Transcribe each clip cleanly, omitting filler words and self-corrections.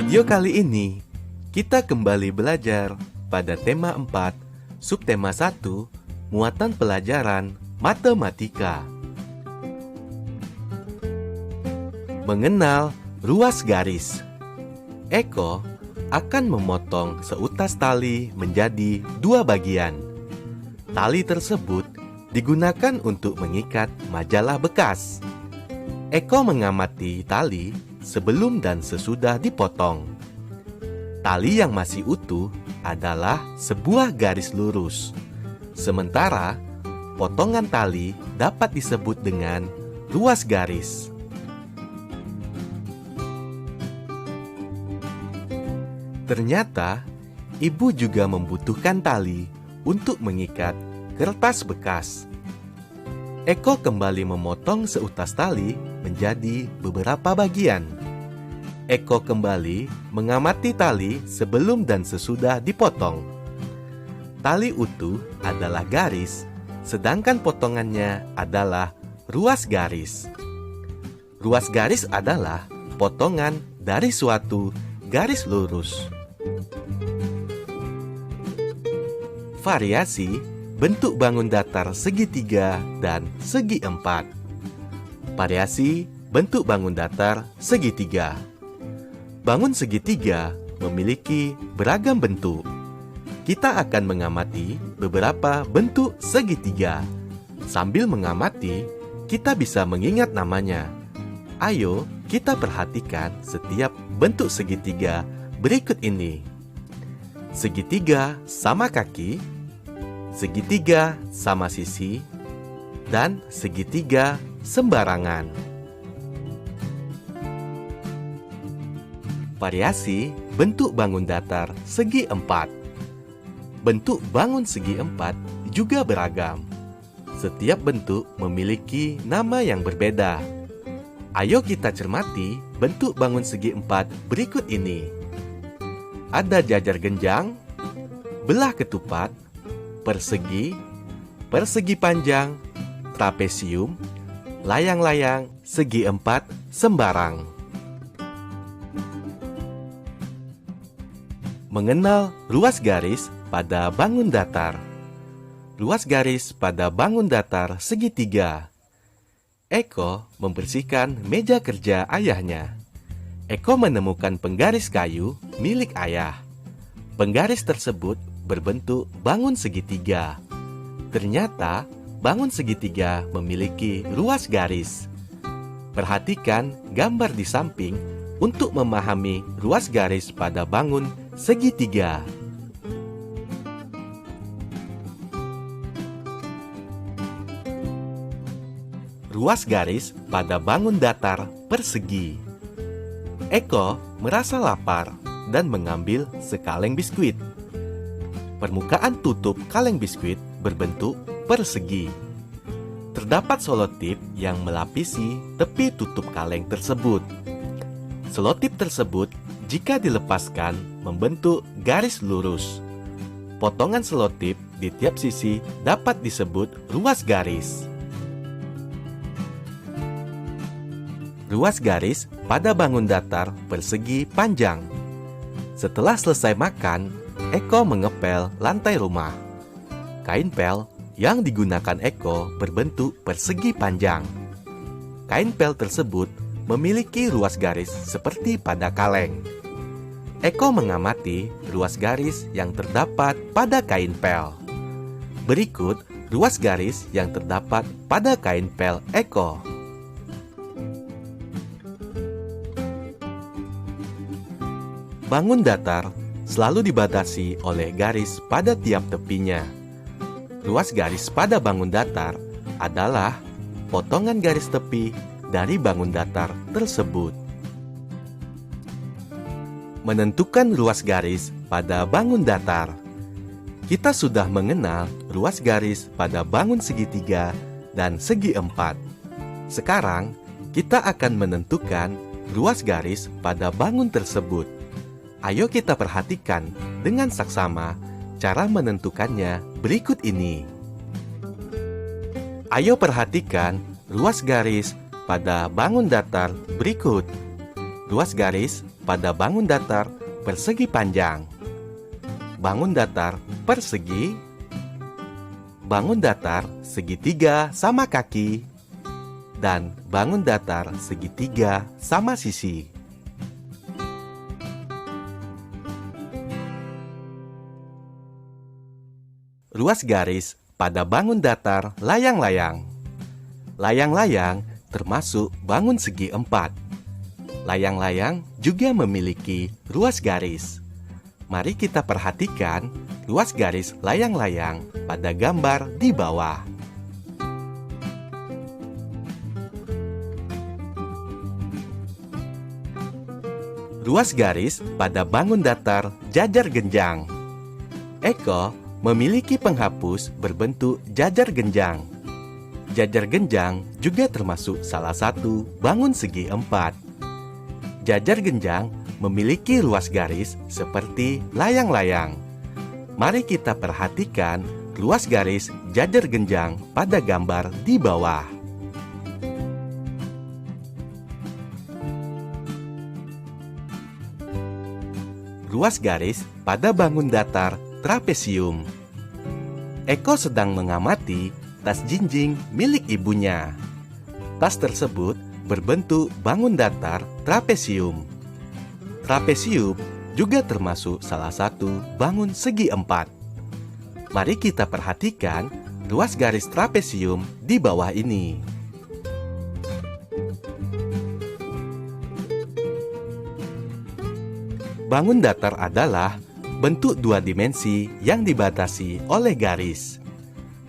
video kali ini, kita kembali belajar pada tema 4, subtema 1, muatan pelajaran matematika. Mengenal ruas garis. Eko akan memotong seutas tali menjadi 2 bagian. Tali tersebut digunakan untuk mengikat majalah bekas. Eko mengamati tali sebelum dan sesudah dipotong. Tali yang masih utuh adalah sebuah garis lurus. Sementara potongan tali dapat disebut dengan ruas garis. Ternyata, ibu juga membutuhkan tali untuk mengikat kertas bekas. Eko kembali memotong seutas tali menjadi beberapa bagian. Eko kembali mengamati tali sebelum dan sesudah dipotong. Tali utuh adalah garis, sedangkan potongannya adalah ruas garis. Ruas garis adalah potongan dari suatu garis lurus. Variasi bentuk bangun datar segitiga dan segi empat. Variasi bentuk bangun datar segitiga. Bangun segitiga memiliki beragam bentuk. Kita akan mengamati beberapa bentuk segitiga. Sambil mengamati, kita bisa mengingat namanya. Ayo kita perhatikan setiap bentuk segitiga berikut ini. Segitiga sama kaki, segitiga sama sisi, dan segitiga sembarangan. Variasi bentuk bangun datar segi empat. Bentuk bangun segi empat juga beragam. Setiap bentuk memiliki nama yang berbeda. Ayo kita cermati bentuk bangun segi empat berikut ini. Ada jajar genjang, belah ketupat, persegi, persegi panjang, trapesium, layang-layang, segi empat, sembarang. Mengenal ruas garis pada bangun datar. Ruas garis pada bangun datar segitiga. Eko membersihkan meja kerja ayahnya. Eko menemukan penggaris kayu milik ayah. Penggaris tersebut berbentuk bangun segitiga. Ternyata bangun segitiga memiliki ruas garis. Perhatikan gambar di samping untuk memahami ruas garis pada bangun segitiga. Ruas garis pada bangun datar persegi. Eko merasa lapar dan mengambil sekaleng biskuit. Permukaan tutup kaleng biskuit berbentuk persegi. Terdapat selotip yang melapisi tepi tutup kaleng tersebut. Selotip tersebut jika dilepaskan membentuk garis lurus. Potongan selotip di tiap sisi dapat disebut ruas garis. Ruas garis pada bangun datar persegi panjang. Setelah selesai makan, Eko mengepel lantai rumah. Kain pel yang digunakan Eko berbentuk persegi panjang. Kain pel tersebut memiliki ruas garis seperti pada kaleng. Eko mengamati ruas garis yang terdapat pada kain pel. Berikut ruas garis yang terdapat pada kain pel Eko. Bangun datar selalu dibatasi oleh garis pada tiap tepinya. Ruas garis pada bangun datar adalah potongan garis tepi dari bangun datar tersebut. Menentukan ruas garis pada bangun datar. Kita sudah mengenal ruas garis pada bangun segitiga dan segi empat. Sekarang, kita akan menentukan ruas garis pada bangun tersebut. Ayo kita perhatikan dengan saksama cara menentukannya berikut ini. Ayo perhatikan ruas garis pada bangun datar berikut. Ruas garis pada bangun datar persegi panjang. Bangun datar persegi, bangun datar segitiga sama kaki, dan bangun datar segitiga sama sisi. Ruas garis pada bangun datar layang-layang. Layang-layang termasuk bangun segi 4. Layang-layang juga memiliki ruas garis. Mari kita perhatikan ruas garis layang-layang pada gambar di bawah. Ruas garis pada bangun datar jajar genjang. Eko memiliki penghapus berbentuk jajar genjang. Jajar genjang juga termasuk salah satu bangun segi 4. Jajar genjang memiliki ruas garis seperti layang-layang. Mari kita perhatikan ruas garis jajar genjang pada gambar di bawah. Ruas garis pada bangun datar trapesium. Eko sedang mengamati tas jinjing milik ibunya. Tas tersebut berbentuk bangun datar trapesium. Trapesium juga termasuk salah satu bangun segi 4. Mari kita perhatikan ruas garis trapesium di bawah ini. Bangun datar adalah bentuk dua dimensi yang dibatasi oleh garis.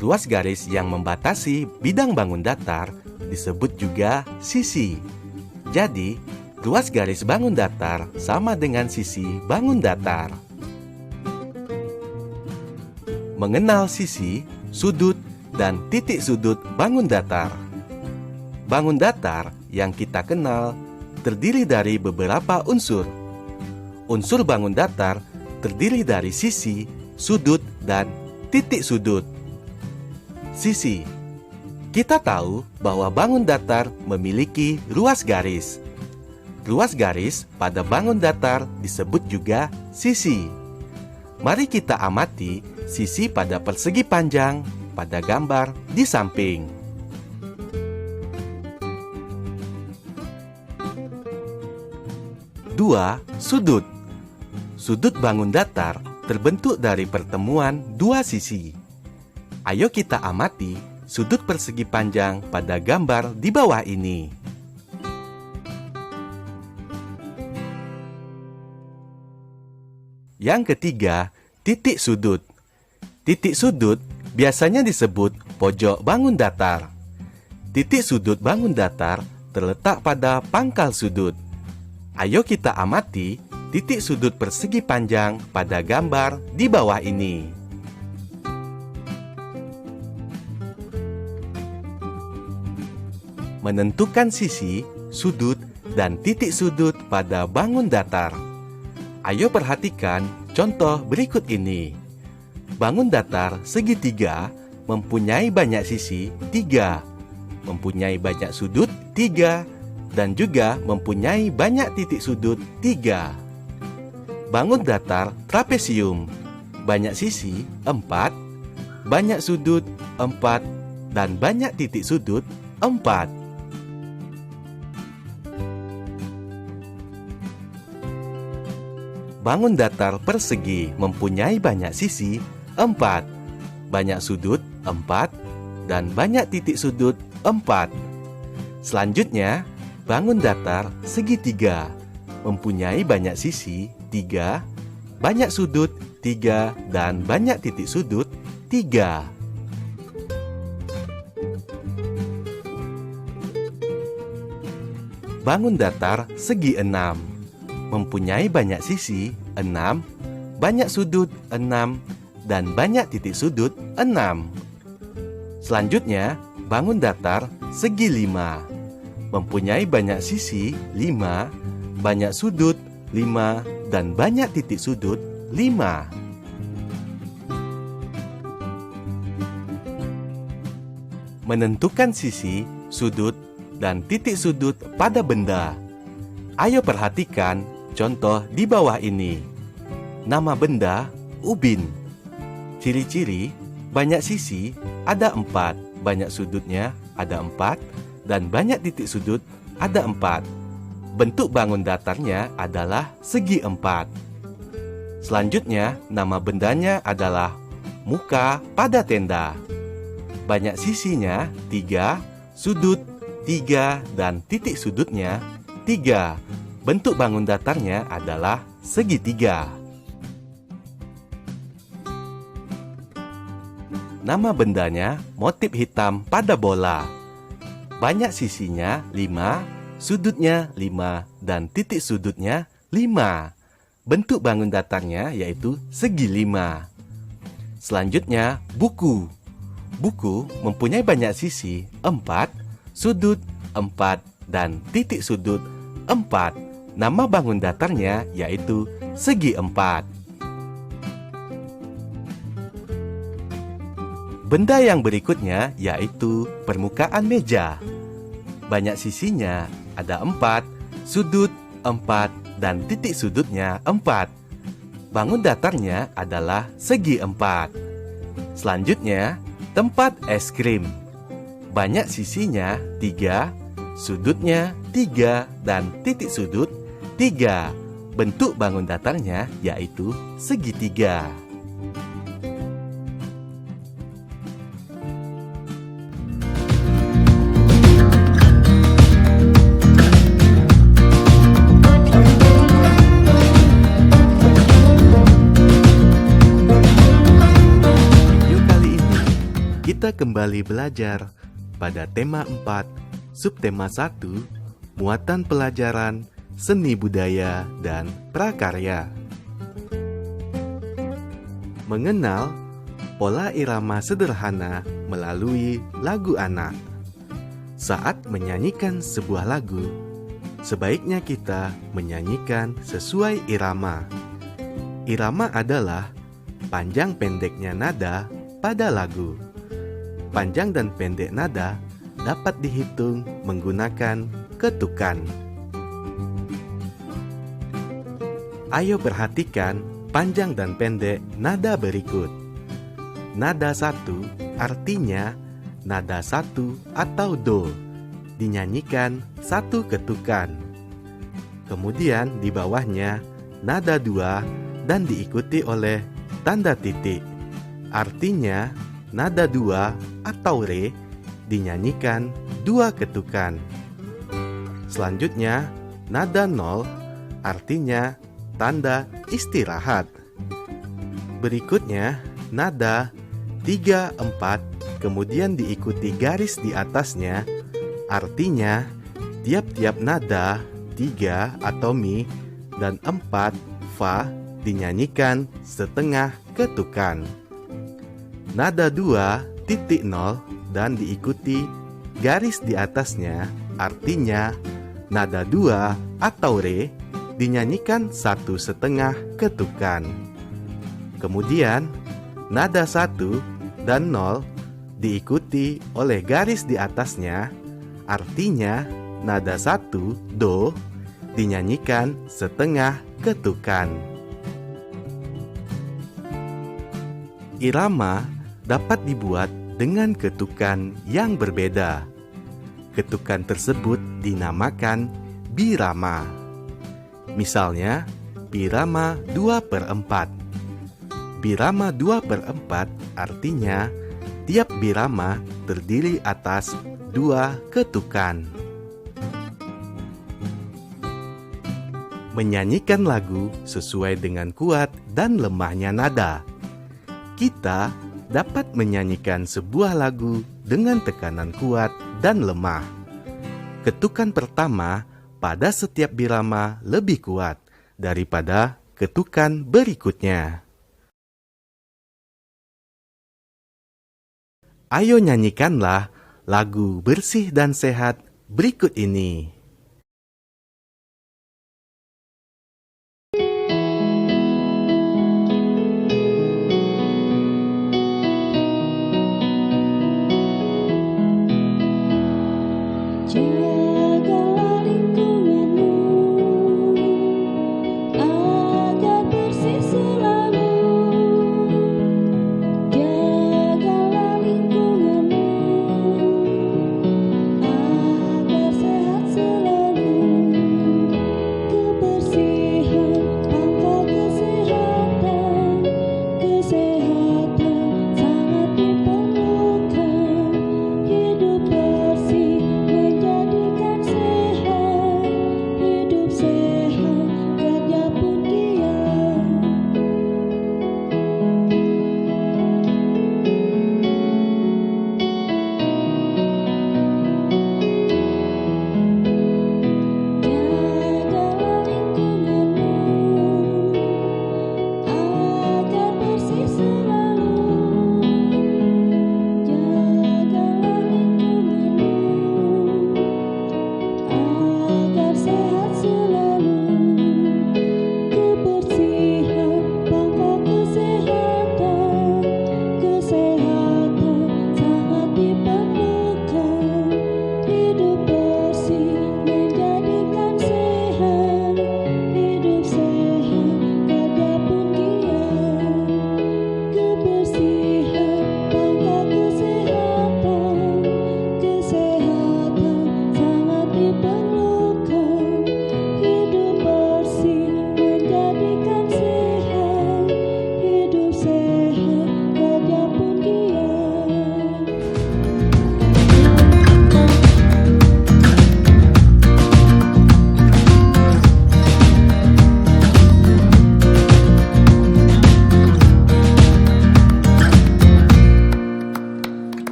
Ruas garis yang membatasi bidang bangun datar disebut juga sisi. Jadi, ruas garis bangun datar sama dengan sisi bangun datar. Mengenal sisi, sudut, dan titik sudut bangun datar. Bangun datar yang kita kenal terdiri dari beberapa unsur. Unsur bangun datar terdiri dari sisi, sudut, dan titik sudut. Sisi. Kita tahu bahwa bangun datar memiliki ruas garis. Ruas garis pada bangun datar disebut juga sisi. Mari kita amati sisi pada persegi panjang pada gambar di samping. Dua, sudut. Sudut bangun datar terbentuk dari pertemuan dua sisi. Ayo kita amati sudut persegi panjang pada gambar di bawah ini. Yang ketiga, titik sudut. Titik sudut biasanya disebut pojok bangun datar. Titik sudut bangun datar terletak pada pangkal sudut. Ayo kita amati titik sudut persegi panjang pada gambar di bawah ini. Menentukan sisi, sudut, dan titik sudut pada bangun datar. Ayo perhatikan contoh berikut ini. Bangun datar segitiga mempunyai banyak sisi 3, mempunyai banyak sudut 3, dan juga mempunyai banyak titik sudut 3. Bangun datar trapesium, banyak sisi 4, banyak sudut 4, dan banyak titik sudut 4. Bangun datar persegi mempunyai banyak sisi 4, banyak sudut 4, dan banyak titik sudut 4. Selanjutnya, bangun datar segitiga mempunyai banyak sisi 3, banyak sudut 3, dan banyak titik sudut 3. Bangun datar segi 6 mempunyai banyak sisi 6, banyak sudut 6, dan banyak titik sudut 6. Selanjutnya, bangun datar segi 5 mempunyai banyak sisi 5, banyak sudut 5, dan banyak titik sudut 5. Menentukan sisi, sudut, dan titik sudut pada benda. Ayo perhatikan contoh di bawah ini. Nama benda, ubin. Ciri-ciri, banyak sisi, ada 4, banyak sudutnya, ada 4, dan banyak titik sudut, ada 4. Bentuk bangun datarnya adalah segi 4. Selanjutnya, nama bendanya adalah muka pada tenda. Banyak sisinya 3, sudut 3, dan titik sudutnya 3. Bentuk bangun datarnya adalah segitiga. Nama bendanya motif hitam pada bola. Banyak sisinya 5, sudutnya 5, dan titik sudutnya 5. Bentuk bangun datarnya yaitu segi 5. Selanjutnya, buku. Buku mempunyai banyak sisi 4, sudut 4, dan titik sudut 4. Nama bangun datarnya yaitu segi 4. Benda yang berikutnya yaitu permukaan meja. Banyak sisinya, ada 4, sudut 4, dan titik sudutnya 4. Bangun datarnya adalah segi 4. Selanjutnya, tempat es krim. Banyak sisinya 3, sudutnya 3, dan titik sudut 3. Bentuk bangun datarnya yaitu segitiga. Kita kembali belajar pada tema 4, subtema 1, muatan pelajaran, seni budaya, dan prakarya. Mengenal pola irama sederhana melalui lagu anak. Saat menyanyikan sebuah lagu, sebaiknya kita menyanyikan sesuai irama. Irama adalah panjang pendeknya nada pada lagu. Panjang dan pendek nada dapat dihitung menggunakan ketukan. Ayo perhatikan panjang dan pendek nada berikut. Nada 1 artinya nada 1 atau do, dinyanyikan 1 ketukan. Kemudian di bawahnya nada 2 dan diikuti oleh tanda titik. Artinya nada 2 atau re dinyanyikan 2 ketukan. Selanjutnya, nada 0 artinya tanda istirahat. Berikutnya, nada 3, 4 kemudian diikuti garis di atasnya. Artinya, tiap-tiap nada 3 atau mi dan 4 fa dinyanyikan setengah ketukan. Nada 2 titik 0 dan diikuti garis di atasnya, artinya nada 2 atau re dinyanyikan 1/2 ketukan. Kemudian nada 1 dan 0 diikuti oleh garis di atasnya, artinya nada 1 do dinyanyikan setengah ketukan. Irama dapat dibuat dengan ketukan yang berbeda. Ketukan tersebut dinamakan birama. Misalnya, birama 2/4. Birama 2/4 artinya tiap birama terdiri atas 2 ketukan. Menyanyikan lagu sesuai dengan kuat dan lemahnya nada. Kita dapat menyanyikan sebuah lagu dengan tekanan kuat dan lemah. Ketukan pertama pada setiap birama lebih kuat daripada ketukan berikutnya. Ayo nyanyikanlah lagu bersih dan sehat berikut ini.